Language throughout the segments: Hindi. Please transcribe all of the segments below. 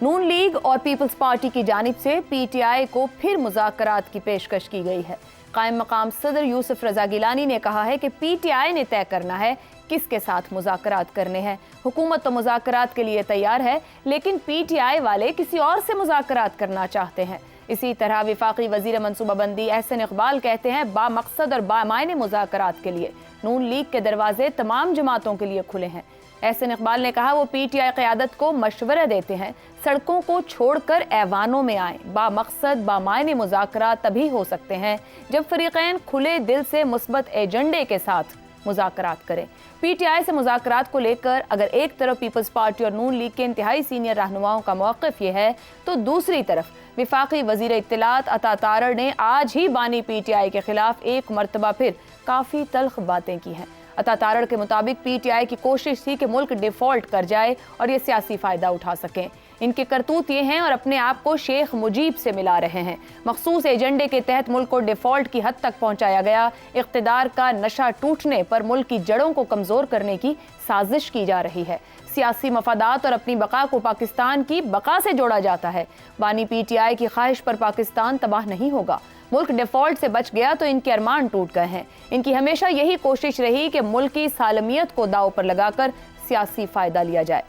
नून लीग और पीपल्स पार्टी की जानिब से पीटीआई को फिर मुज़ाकरात की पेशकश की गई है। कायम मकाम सदर यूसुफ रजा गिलानी ने कहा है कि पीटीआई ने तय करना है किसके साथ मुज़ाकरात करने हैं। हुकूमत तो मुज़ाकरात के लिए तैयार है, लेकिन पीटीआई वाले किसी और से मुज़ाकरात करना चाहते हैं। इसी तरह विफाकी वजीर मनसूबाबंदी एहसन इकबाल कहते हैं बामकसद और बामायने मुज़ाकरात के लिए नून लीग के दरवाजे तमाम जमातों के लिए खुले हैं। एहसन इकबाल ने कहा वो पीटीआई क़यादत को मशवरा देते हैं सड़कों को छोड़कर ऐवानों में आए। बामकसद बामायने मुज़ाकरात तभी हो सकते हैं जब फरीक़ैन खुले दिल से मुस्बत एजेंडे के साथ मुज़ाकरात करें। पीटीआई से मुज़ाकरात को लेकर अगर एक तरफ पीपल्स पार्टी और नून लीग के इंतहाई सीनियर रहनुमाओं का मौक़िफ़ ये है, तो दूसरी तरफ विफाकी वज़ीर इत्तलात अता तारड़ ने आज ही बानी पीटीआई के खिलाफ एक मरतबा फिर काफ़ी तल्ख बातें की हैं। अता तारड़ के मुताबिक पीटीआई की कोशिश थी कि मुल्क डिफ़ॉल्ट कर जाए और ये सियासी फ़ायदा उठा सकें। इनके करतूत ये हैं और अपने आप को शेख मुजीब से मिला रहे हैं। मखसूस एजेंडे के तहत मुल्क को डिफ़ॉल्ट की हद तक पहुंचाया गया। इक़्तिदार का नशा टूटने पर मुल्क की जड़ों को कमज़ोर करने की साजिश की जा रही है। सियासी मफादात और अपनी बका को पाकिस्तान की बका से जोड़ा जाता है। बानी पीटीआई की ख्वाहिश पर पाकिस्तान तबाह नहीं होगा। मुल्क डिफ़ॉल्ट से बच गया तो इनके अरमान टूट गए हैं। इनकी हमेशा यही कोशिश रही कि मुल्क की सालमियत को दाव पर लगाकर सियासी फ़ायदा लिया जाए।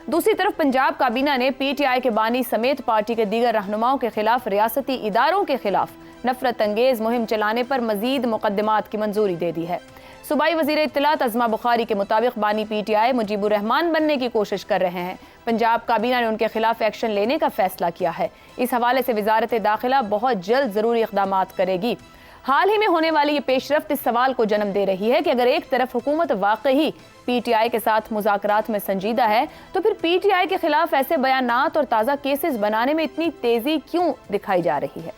दूसरी तरफ पंजाब काबीना ने पीटीआई के बानी समेत पार्टी के दीगर रहनुमाओं के खिलाफ रियासती इदारों के खिलाफ नफरत अंगेज मुहिम चलाने पर मजीद मुकदमात की मंजूरी दे दी है। सूबाई वज़ीर इत्तलात अज़मा बुखारी के मुताबिक बानी पीटीआई मुजीबुर रहमान बनने की कोशिश कर रहे हैं। पंजाब काबीना ने उनके खिलाफ एक्शन लेने का फैसला किया है। इस हवाले से वज़ारत दाखिला बहुत जल्द ज़रूरी इक़दामात करेगी। हाल ही में होने वाली ये पेशरफ्त इस सवाल को जन्म दे रही है कि अगर एक तरफ हुकूमत वाकई पीटीआई के साथ मुज़ाकरात में संजीदा है, तो फिर पीटीआई के खिलाफ ऐसे बयानात और ताज़ा केसेस बनाने में इतनी तेज़ी क्यों दिखाई जा रही है।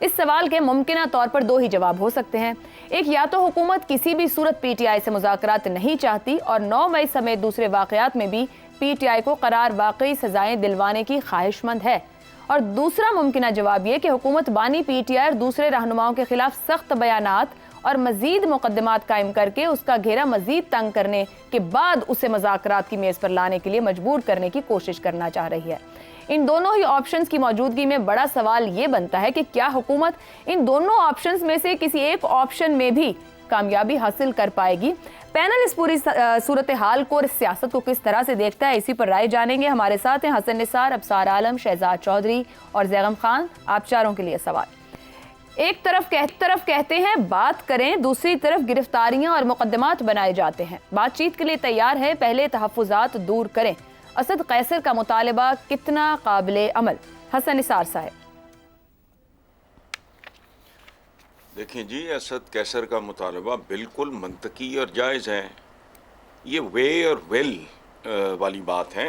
इस सवाल के मुमकिन तौर पर दो ही जवाब हो सकते हैं। एक, या तो हुकूमत किसी भी सूरत पीटीआई से मुज़ाकरात नहीं चाहती और 9 मई समेत दूसरे वाक़यात में भी पीटीआई को करार वाकई सजाएं दिलवाने की ख्वाहिशमंद है, और दूसरा मुमकिन जवाब ये कि हुकूमत बानी पीटीआई और दूसरे रहनुमाओं के खिलाफ सख्त बयानात और मजीद मुकदमात कायम करके उसका घेरा मजीद तंग करने के बाद उसे मुज़ाकरात की मेज़ पर लाने के लिए मजबूर करने की कोशिश करना चाह रही है। इन दोनों ही ऑप्शंस की मौजूदगी में बड़ा सवाल ये बनता है कि क्या हुकूमत इन दोनों ऑप्शंस में से किसी एक ऑप्शन में भी कामयाबी हासिल कर पाएगी। पैनल इस पूरी सूरत हाल को और सियासत को किस तरह से देखता है, इसी पर राय जानेंगे। हमारे साथ हैं हसन निसार, अबसार आलम, शहजाद चौधरी और जैगम खान। आप चारों के लिए सवाल। एक तरफ कहते हैं बात करें, दूसरी तरफ गिरफ्तारियां और मुकदमात बनाए जाते हैं। बातचीत के लिए तैयार है, पहले तहफ़्फ़ुज़ात दूर करें। असद कैसर का मुतालबा कितना काबिले अमल? हसन निसार साहब। देखिए जी, असद कैसर का मुतालबा बिल्कुल मंतकी और जायज़ है। ये वे और विल वाली बात है।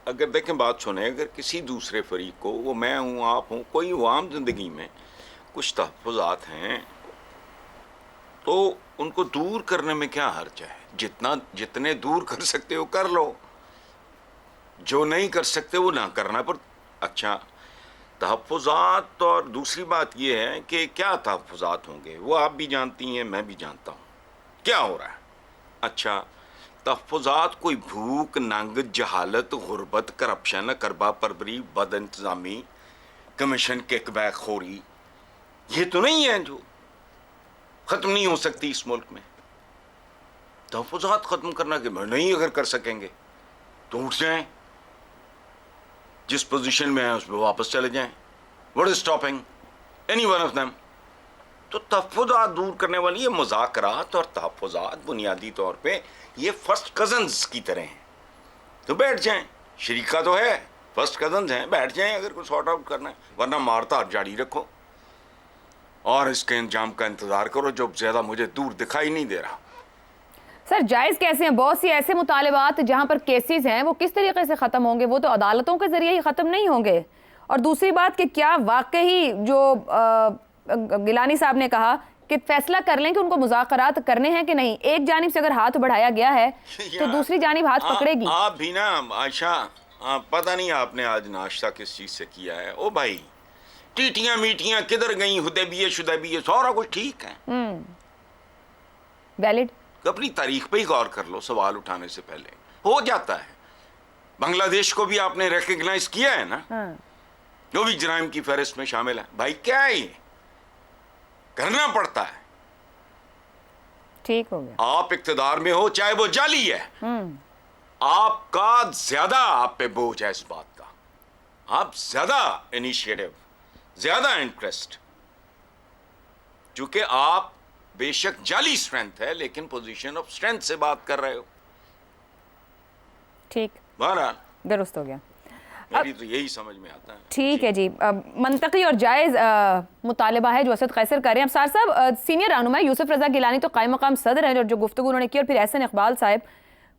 अगर देखें, बात सुने, अगर किसी दूसरे फरीक को, वो मैं हूँ, आप हूँ, कोई आम जिंदगी में कुछ तहफ़्फ़ुज़ात हैं तो उनको दूर करने में क्या हर्ज है। जितने दूर कर सकते हो कर लो, जो नहीं कर सकते वो ना करना। पर अच्छा, तहफ़्फ़ुज़ात, और दूसरी बात ये है कि क्या तहफ़्फ़ुज़ात होंगे वो आप भी जानती हैं, मैं भी जानता हूँ क्या हो रहा है। अच्छा, तहफ़्फ़ुज़ात कोई भूख, नंग, जहालत, गुर्बत, करप्शन, करबा परवरी, बद इंतज़ामी, कमीशन, किकबैक खोरी, ये तो नहीं है जो ख़त्म नहीं हो सकती इस मुल्क में। तहफ़्फ़ुज़ात ख़त्म करना कि नहीं अगर कर सकेंगे तो उठ जाएं, जिस पोजीशन में है उसमें वापस चले जाएं। What is stopping any one of them? तो तहफ़्फ़ुज़ात दूर करने वाली ये मुज़ाकरात और तहफ़्फ़ुज़ात बुनियादी तौर पे ये फर्स्ट कज़न्स की तरह हैं। तो बैठ जाएं, शरीका तो है, फर्स्ट कज़न्स हैं, बैठ जाएं अगर कुछ सॉर्ट आउट करना है, वरना मारता जारी रखो और इसके अंजाम का इंतज़ार करो जो ज़्यादा मुझे दूर दिखाई नहीं दे रहा। सर, जायज़ कैसे हैं? बहुत सी ऐसे मुतालबात जहाँ पर केसेस हैं वो किस तरीके से ख़त्म होंगे? वो तो अदालतों के ज़रिए ही ख़त्म नहीं होंगे। और दूसरी बात कि क्या वाकई जो गिलानी साहब ने कहा कि फैसला कर लें कि उनको मुज़ाकरात करने हैं कि नहीं, एक जानिब से अगर हाथ बढ़ाया गया है तो दूसरी जानिब हाथ पकड़ेगी। आप भी ना आयशा, पता नहीं आपने आज नाश्ता किस चीज़ से किया है। ओ भाई, टीटियाँ मीटियाँ किधर गई? हुदैबिया शुदैबिया सारा कुछ ठीक है, वैलिड। अपनी तारीख पे ही गौर कर लो, सवाल उठाने से पहले हो जाता है। बांग्लादेश को भी आपने रिकग्नाइज किया है ना, वो भी जराइम की फहरिस्त में शामिल है। भाई क्या है ये, करना पड़ता है। ठीक हो गया। आप इक्तदार में हो चाहे वो जाली है, आपका ज्यादा आप पे बोझ है इस बात का, आप ज्यादा इनिशिएटिव, ज्यादा इंटरेस्ट, चूंकि आप बेशक जाली स्ट्रेंथ है लेकिन पोजीशन ऑफ स्ट्रेंथ से बात कर रहे हो। ठीक, बहरहाल दुरुस्त हो गया। मेरी तो यही समझ में आता है। ठीक है जी, मंतकी और जायज़ मुतालबा है जो असद कैसर कर रहे हैं। अब सार साहब, सीनियर रहनुमा यूसुफ रजा गिलानी तो कायम मकाम सदर हैं और जो गुफ्तगू उन्होंने की, और फिर एहसन इकबाल साहब,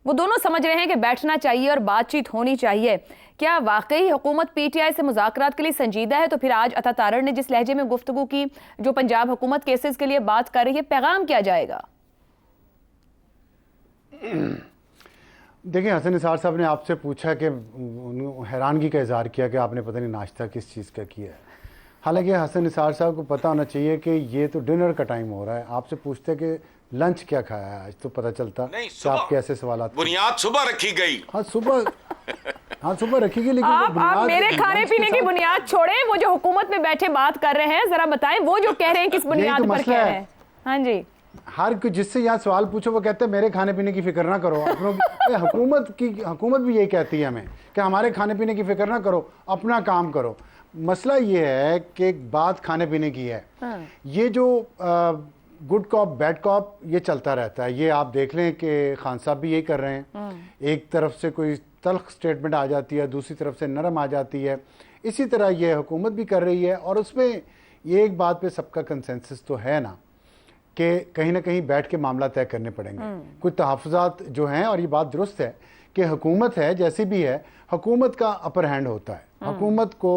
वो दोनों समझ रहे हैं कि बैठना चाहिए और बातचीत होनी चाहिए। क्या वाकई हुकूमत पीटीआई से मुज़ाकरात के लिए संजीदा है? तो फिर आज अता तारड़ ने जिस लहजे में गुफ्तगू की, जो पंजाब हुकूमत केसेस के लिए बात कर रही है, पैगाम क्या जाएगा? देखिए, हसन निसार साहब ने आपसे पूछा कि हैरानगी का इजहार किया कि आपने पता नहीं नाश्ता किस चीज़ का किया है। हालांकि हसन निसार साहब को पता होना चाहिए कि ये तो डिनर का टाइम हो रहा है। आपसे पूछते कि लंच क्या खाया है आज, तो पता चलता कि आप कैसे सवाल। बुनियाद सुबह रखी गई। हाँ सुबह रखी गई, लेकिन आप मेरे खाने पीने की बुनियाद छोड़े, वो जो हुकूमत में बैठे बात कर रहे हैं जरा बताएं, वो जो कह रहे हैं किस बुनियाद पर कह रहे हैं? हाँ जी, हर कोई जिससे यहाँ सवाल पूछो वो कहते हैं मेरे खाने पीने की फिक्र ना करो, अपनों हुकूमत भी यही कहती है हमें कि हमारे खाने पीने की फिक्र ना करो, अपना काम करो। मसला ये है कि बात खाने पीने की है। ये जो गुड कॉप बैड कॉप ये चलता रहता है। ये आप देख लें कि खान साहब भी यही कर रहे हैं। एक तरफ से कोई तल्ख स्टेटमेंट आ जाती है, दूसरी तरफ से नरम आ जाती है। इसी तरह ये हुकूमत भी कर रही है। और उसमें ये एक बात पे सबका कंसेंसस तो है ना कि कहीं ना कहीं बैठ के मामला तय करने पड़ेंगे। कुछ तहफ़्फ़ुज़ात जो हैं, और ये बात दुरुस्त है कि हुकूमत है जैसी भी है, हुकूमत का अपर हैंड होता है। हुकूमत को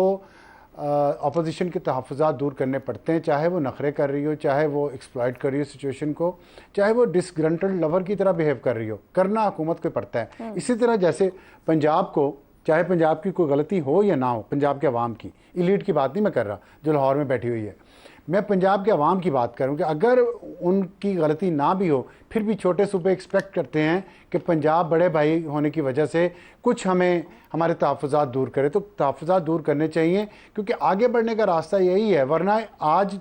अपोजिशन के तहफ़्फ़ुज़ात दूर करने पड़ते हैं, चाहे वो नखरे कर रही हो, चाहे वो एक्सप्लॉइट कर रही हो सिचुएशन को, चाहे वो डिसग्रंटल्ड लवर की तरह बिहेव कर रही हो, करना हुकूमत को पड़ता है। इसी तरह जैसे पंजाब को, चाहे पंजाब की कोई गलती हो या ना हो, पंजाब के अवाम की, इलीट की बात नहीं मैं कर रहा जो लाहौर में बैठी हुई है, मैं पंजाब के अवाम की बात करूं कि अगर उनकी गलती ना भी हो, फिर भी छोटे सूबे एक्सपेक्ट करते हैं कि पंजाब बड़े भाई होने की वजह से कुछ हमारे तहफ़्फ़ुज़ात दूर करे। तो तहफ़्फ़ुज़ात दूर करने चाहिए, क्योंकि आगे बढ़ने का रास्ता यही है। वरना आज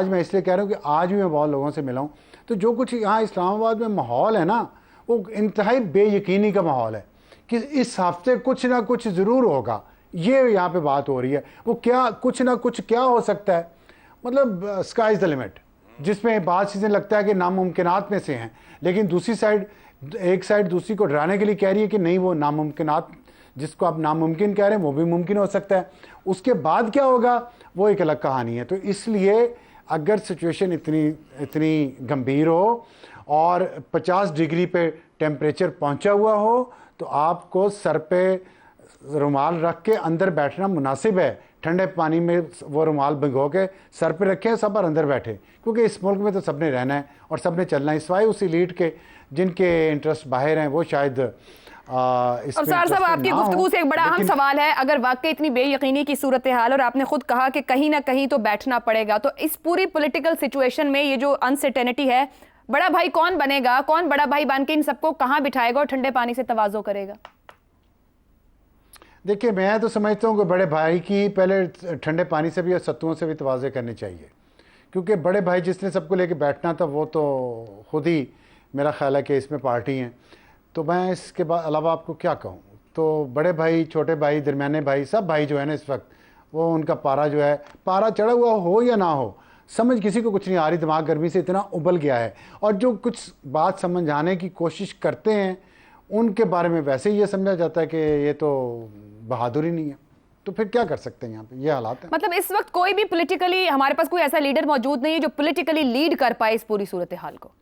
मैं इसलिए कह रहा हूँ कि आज भी मैं बहुत लोगों से मिला हूँ, तो जो कुछ यहाँ इस्लामाबाद में माहौल है ना, वो इंतहाई बेयकीनी का माहौल है कि इस हफ्ते कुछ ना कुछ ज़रूर होगा। ये यहाँ पे बात हो रही है। वो क्या कुछ ना कुछ क्या हो सकता है, मतलब स्काई इज़ द लिमिट, जिसमें बात चीज़ें लगता है कि नामुमकिनात में से हैं, लेकिन दूसरी साइड, एक साइड दूसरी को डराने के लिए कह रही है कि नहीं, वो नामुमकिनात, जिसको आप नामुमकिन कह रहे हैं वो भी मुमकिन हो सकता है। उसके बाद क्या होगा वो एक अलग कहानी है। तो इसलिए अगर सिचुएशन इतनी गंभीर हो और 50 डिग्री पे टेम्परेचर पहुंचा हुआ हो, तो आपको सर पे रुमाल रख के अंदर बैठना मुनासिब है। ठंडे पानी में वो रुमाल भिगो के सर पे रखें सब, और अंदर बैठे, क्योंकि इस मुल्क में तो सबने रहना है और सबने चलना है। सिवाय उस एलीट के जिनके इंटरेस्ट बाहर हैं, वो शायद और सार साहब, आपकी गुफ्तगू से एक बड़ा अहम सवाल है, अगर वाकई इतनी बेयकीनी की सूरत हाल, और आपने खुद कहा कि कहीं ना कहीं तो बैठना पड़ेगा, तो इस पूरी पॉलिटिकल सिचुएशन में ये जो अनसर्टेनिटी है, बड़ा भाई कौन बनेगा? कौन बड़ा भाई बन के इन सबको कहाँ बिठाएगा और ठंडे पानी से तवाज़ो करेगा? देखिए, मैं तो समझता हूँ कि बड़े भाई की पहले ठंडे पानी से भी और सत्तुओं से भी तवाज़े करने चाहिए, क्योंकि बड़े भाई जिसने सबको लेके बैठना था वो तो खुद ही मेरा ख्याल है कि इसमें पार्टी हैं। तो मैं इसके अलावा आपको क्या कहूँ। तो बड़े भाई, छोटे भाई, दरमियाने भाई, सब भाई जो है ना इस वक्त, वो उनका पारा जो है, पारा चढ़ा हुआ हो या ना हो, समझ किसी को कुछ नहीं आ रही। दिमाग गर्मी से इतना उबल गया है, और जो कुछ बात समझाने की कोशिश करते हैं उनके बारे में वैसे ही ये समझा जाता है कि ये तो बहादुरी नहीं है। तो फिर क्या कर सकते हैं, यहाँ पे ये हालात है। मतलब इस वक्त कोई भी पॉलिटिकली, हमारे पास कोई ऐसा लीडर मौजूद नहीं है जो पॉलिटिकली लीड कर पाए इस पूरी सूरत हाल को।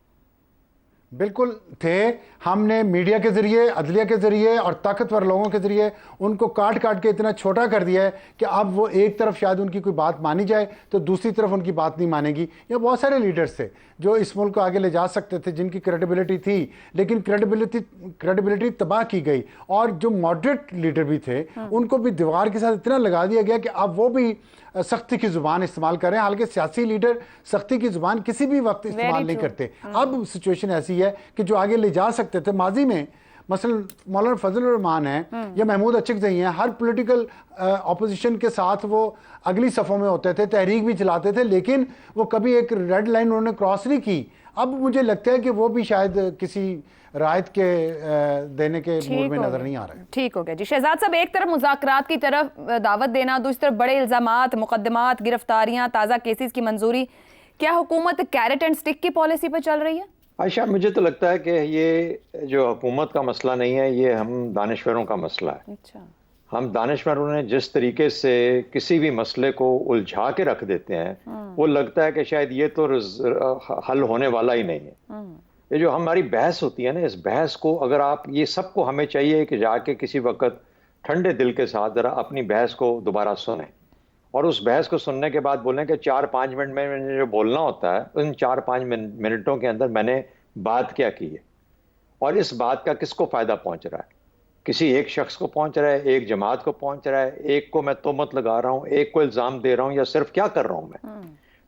बिल्कुल थे, हमने मीडिया के ज़रिए, अदलिया के ज़रिए और ताकतवर लोगों के ज़रिए उनको काट काट के इतना छोटा कर दिया है कि अब वो एक तरफ शायद उनकी कोई बात मानी जाए तो दूसरी तरफ उनकी बात नहीं मानेगी। ये बहुत सारे लीडर्स थे जो इस मुल्क को आगे ले जा सकते थे, जिनकी क्रेडिबिलिटी थी, लेकिन क्रेडिबिलिटी तबाह की गई। और जो मॉडरेट लीडर भी थे उनको भी दीवार के साथ इतना लगा दिया गया कि अब वो भी सख्ती की ज़ुबान इस्तेमाल कर रहे हैं। हालांकि सियासी लीडर सख्ती की ज़ुबान किसी भी वक्त इस्तेमाल नहीं करते। अब सिचुएशन ऐसी है कि जो आगे ले जा सकते थे माजी में, मसलन मौलाना फजल रहमान है या महमूद अचकज़ई हैं, हर पॉलिटिकल ऑपोजिशन के साथ वो अगली सफ़ों में होते थे, तहरीक भी चलाते थे, लेकिन वो कभी एक रेड लाइन उन्होंने क्रॉस नहीं की। अब मुझे लगता है कि वो भी शायद किसी रायत के देने के मूड में नजर नहीं आ रहा है। ठीक हो गया जी। शहजाद साहब, एक तरफ मुज़ाकरात की तरफ दावत देना, दूसरी तरफ बड़े इल्जामात, मुकदमात, गिरफ्तारियां, ताज़ा केसेस की मंजूरी, क्या हुकूमत कैरेट एंड स्टिक की पॉलिसी पर चल रही है? आयशा, मुझे तो लगता है कि ये जो हुकूमत का मसला नहीं है, ये हम दानिश्वरों का मसला है। अच्छा। हम दानिश्वरों ने जिस तरीके से किसी भी मसले को उलझा के रख देते हैं, वो लगता है कि शायद ये तो हल होने वाला ही नहीं है। ये जो हमारी बहस होती है ना, इस बहस को अगर आप, ये सबको हमें चाहिए कि जाके किसी वक्त ठंडे दिल के साथ जरा अपनी बहस को दोबारा सुने, और उस बहस को सुनने के बाद बोलें कि 4-5 मिनट में मैंने जो बोलना होता है, उन 4-5 मिनटों के अंदर मैंने बात क्या की है और इस बात का किसको फायदा पहुंच रहा है। किसी एक शख्स को पहुंच रहा है, एक जमात को पहुंच रहा है, एक को मैं तोहमत लगा रहा हूं, एक को इल्जाम दे रहा हूं, या सिर्फ क्या कर रहा हूं मैं।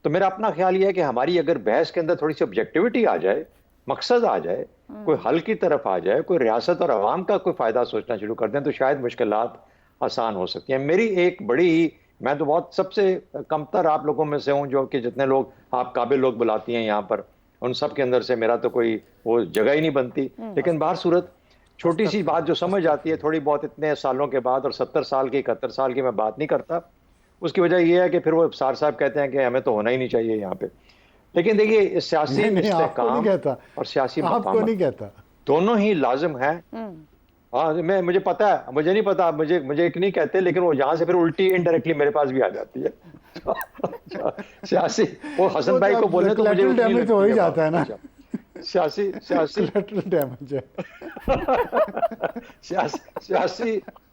तो मेरा अपना ख्याल यह है कि हमारी अगर बहस के अंदर थोड़ी सी ऑब्जेक्टिविटी आ जाए, मकसद आ जाए, कोई हल की तरफ आ जाए, कोई रियासत और अवाम का कोई फायदा सोचना शुरू कर दें, तो शायद मुश्किलात आसान हो सकती हैं। मेरी एक बड़ी, मैं तो बहुत सबसे कमतर आप लोगों में से हूं, जो कि जितने लोग आप काबिल लोग बुलाती हैं यहाँ पर, उन सब के अंदर से मेरा तो कोई वो जगह ही नहीं बनती। लेकिन बाहर सूरत छोटी सी बात जो समझ आती है थोड़ी बहुत इतने सालों के बाद, और 70 साल की 71 साल की मैं बात नहीं करता, उसकी वजह यह है कि फिर वो सार साहब कहते हैं कि हमें तो होना ही नहीं चाहिए यहाँ पे। लेकिन देखिए, सियासी इस्तेहकाम और सियासी मकाम दोनों ही लाजिम है। हाँ, मुझे पता है, मुझे नहीं पता, मुझे एक नहीं कहते, लेकिन वो यहाँ से फिर उल्टी इनडायरेक्टली मेरे पास भी आ जाती है। सियासी, वो हसन भाई को बोलने तो मुझे डैमेज हो ही जाता है ना, सियासी डैमेज है।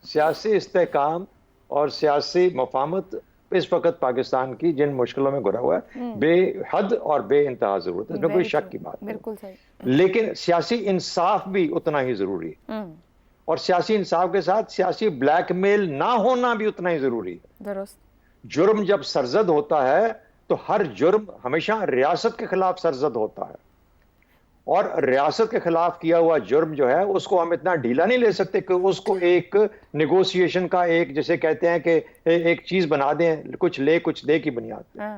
सियासी इस्तेहकाम और सियासी मफाहमत इस वक्त पाकिस्तान की जिन मुश्किलों में घुरा हुआ है, बेहद और बेइंतहा जरूरत है, इसमें कोई शक की बात नहीं। बिल्कुल सही। लेकिन सियासी इंसाफ भी उतना ही जरूरी है, और सियासी इंसाफ के साथ सियासी ब्लैकमेल ना होना भी उतना ही जरूरी है। दुरुस्त। जुर्म जब सरजद होता है तो हर जुर्म हमेशा रियासत के खिलाफ सरजद होता है, और रियासत के खिलाफ किया हुआ जुर्म जो है उसको हम इतना ढीला नहीं ले सकते कि उसको एक नेगोशिएशन का, एक जिसे कहते हैं कि एक चीज बना दें, कुछ ले कुछ दे की बुनियाद पे।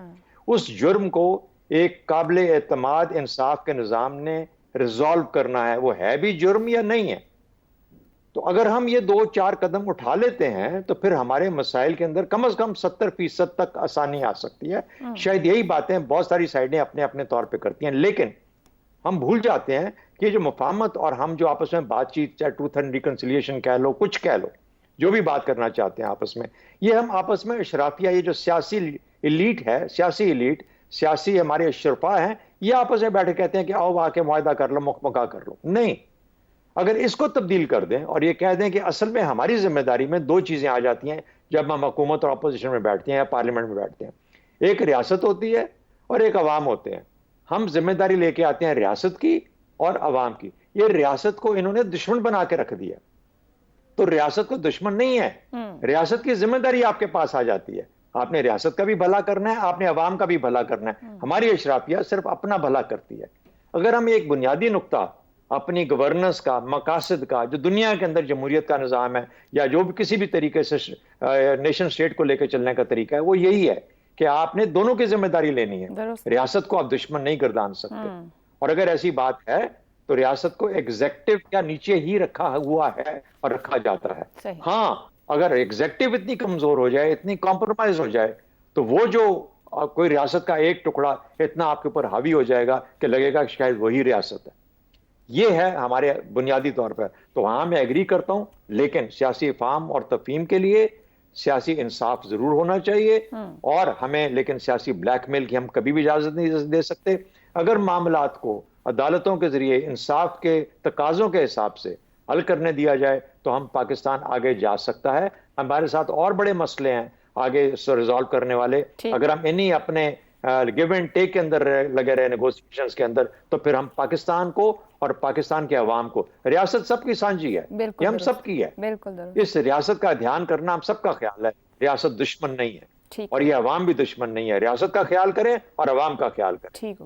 उस जुर्म को एक काबिल एतमाद इंसाफ के निज़ाम ने रिजॉल्व करना है, वो है भी जुर्म या नहीं है। तो अगर हम ये 2-4 कदम उठा लेते हैं तो फिर हमारे मसाइल के अंदर कम से कम 70% तक आसानी आ सकती है। शायद यही बातें बहुत सारी साइडें अपने अपने तौर पे करती हैं, लेकिन हम भूल जाते हैं कि जो मुफाहमत और हम जो आपस में बातचीत, चाहे ट्रूथ एंड रिकंसिलिएशन कह लो, कुछ कह लो, जो भी बात करना चाहते हैं आपस में, ये हम आपस में अशराफिया, ये जो सियासी इलीट है, सियासी इलीट, सियासी हमारे अशरफा हैं, ये आपस में बैठे कहते हैं कि आओ आके मुआहदा कर लो, मुकमका कर लो। नहीं, अगर इसको तब्दील कर दें और ये कह दें कि असल में हमारी जिम्मेदारी में 2 चीजें आ जाती हैं जब हम हुकूमत और अपोजिशन में बैठते हैं या पार्लियामेंट में बैठते हैं, एक रियासत होती है और एक अवाम होते हैं। हम जिम्मेदारी लेके आते हैं रियासत की और अवाम की। ये रियासत को इन्होंने दुश्मन बना के रख दिया, तो रियासत को दुश्मन नहीं है, रियासत की जिम्मेदारी आपके पास आ जाती है। आपने रियासत का भी भला करना है, आपने अवाम का भी भला करना है। हमारी अशराफिया सिर्फ अपना भला करती है। अगर हम एक बुनियादी नुक्ता अपनी गवर्नेंस का, मकासद का, जो दुनिया के अंदर जमहूरियत का निज़ाम है या जो भी किसी भी तरीके से नेशन स्टेट को लेकर चलने का तरीका है, वो यही है कि आपने दोनों की जिम्मेदारी लेनी है। रियासत को आप दुश्मन नहीं गर्दान सकते, और अगर ऐसी बात है तो रियासत को एग्जेक्टिव का नीचे ही रखा हुआ है और रखा जाता है। हाँ, अगर एग्जेक्टिव इतनी कमजोर हो जाए, इतनी कॉम्प्रोमाइज हो जाए, तो वो जो कोई रियासत का एक टुकड़ा इतना आपके ऊपर हावी हो जाएगा कि लगेगा कि शायद वही रियासत है। ये है हमारे बुनियादी तौर पर। तो वहां मैं एग्री करता हूं, लेकिन सियासी फाहम और तफहीम के लिए सियासी इंसाफ जरूर होना चाहिए, और हमें लेकिन सियासी ब्लैकमेल की हम कभी भी इजाजत नहीं दे सकते। अगर मामलात को अदालतों के जरिए इंसाफ के तकाजों के हिसाब से हल करने दिया जाए तो हम पाकिस्तान आगे जा सकता है। हमारे साथ और बड़े मसले हैं आगे रिजॉल्व करने वाले। अगर हम इन्हीं अपने गिव एंड टेक के अंदर लगे रहे, नेगोशिएशंस के अंदर, तो फिर हम पाकिस्तान को और पाकिस्तान के अवाम को, रियासत सबकी सांझी है, ये हम सबकी है, इस रियासत का ध्यान करना हम सबका ख्याल है। रियासत दुश्मन नहीं है और ये अवाम भी दुश्मन नहीं है। रियासत का ख्याल करें और अवाम का ख्याल करें।